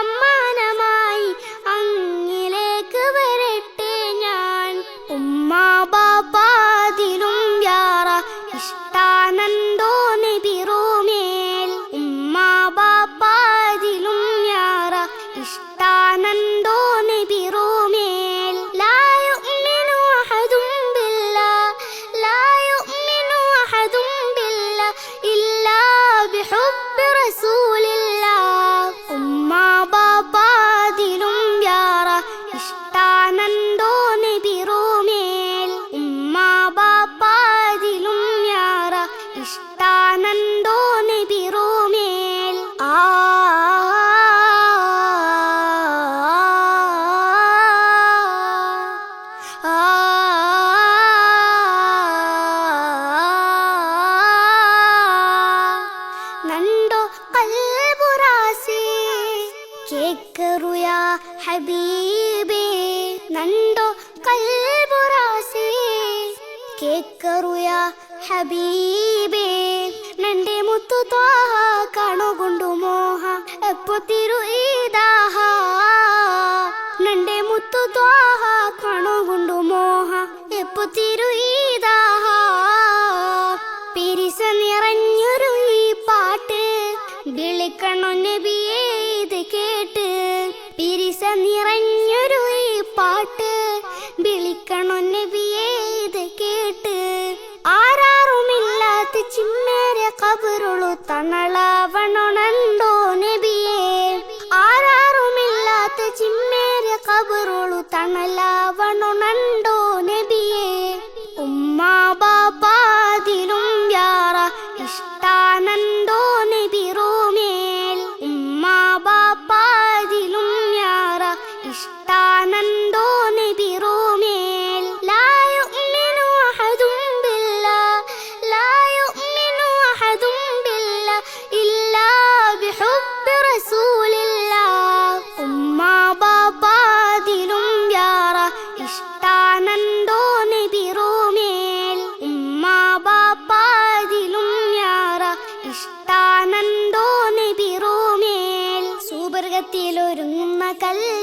സമ്മാനമായി അങ്ങിലേക്ക് വരട്ടെ ഞാൻ. ഉമ്മാ ബാപ്പാതിലും യാറ ഇഷ്ടാനന്ദോ നബി റൂമേൽ. ഉമ്മാ ബാപ്പാതിലും യാറ ഇഷ്ടാനന്ദോ നബി റൂമേൽ. ലാ യുഅ്മിനു അഹദും ബില്ലാഹ് ലാ യുഅ്മിനു അഹദും ബില്ലാഹ് ഇല്ലാ ബിഹുബ്ബി റസൂലില്ലാഹ്. ഉമ്മാ ബാപ്പാതിലും യാറ ഇഷ്ടാനന്ദോ നബി റൂമേൽ. ഉമ്മാ ബാപ്പാതിലും യാറ ഇഷ്ടാനന്ദോ നബി റൂമേൽ. നണ്ടോ കൽബുറാസി കേക്കറു യാ ഹബീബി. നണ്ടോ കൽബുറാസി കേക്കറു യാ ഹബീബി. നന്റെ മുത്തു ത്വാഹ കണുകൊണ്ടു മോഹ എപ്പോ തിരു ഈദാഹ. നന്റെ മുത്തു ത്വാഹ കണുകൊണ്ടു മോഹ എപ്പോ തിരു ഈദാഹ. പിരിസ നിറഞ്ഞൊരു ഈ പാട്ട് വിളിക്കണോ നബിയേ ഇത് കേട്ട്. പിരിസ നിറഞ്ഞൊരു ഈ പാട്ട് വിളിക്കണോ നബിയേ ഇത് കേട്ട്. ആരാറുമില്ലാത്ത ചിമ്മേരെ കബറുളു തണലാവണുണ്ടോ നബിയേ. ആരാറുമില്ലാത്ത ചിമ്മേരെ കബറുളു തണലാവണുണ്ടോ നബിയേ. ഉമ്മാ ബാപ്പാതിലും യാറ ഇഷ്ടാനന്ദോ നബി റൂമേൽ. ഉമ്മാ ബാപ്പാതിലും യാറ ഇഷ്ടാനന്ദോ നബി റൂമേൽ. ലാ യുഅ്മിനു അഹദും ബില്ലാഹ് ലാ യുഅ്മിനു അഹദും ബില്ലാഹ് ഇല്ലാ ബിഹുബ്ബി റസൂലില്ലാഹ്. ഉമ്മാ ബാപ്പാതിലും യാറ ഇഷ്ടാനന്ദോ നബി റൂമേൽ. ഉമ്മാ ബാപ്പാതിലും യാറ ഇഷ്ടാനന്ദോ നബി റൂമേൽ. സുവർഗത്തിലൊരുങ്ങുന്ന കല്യാണം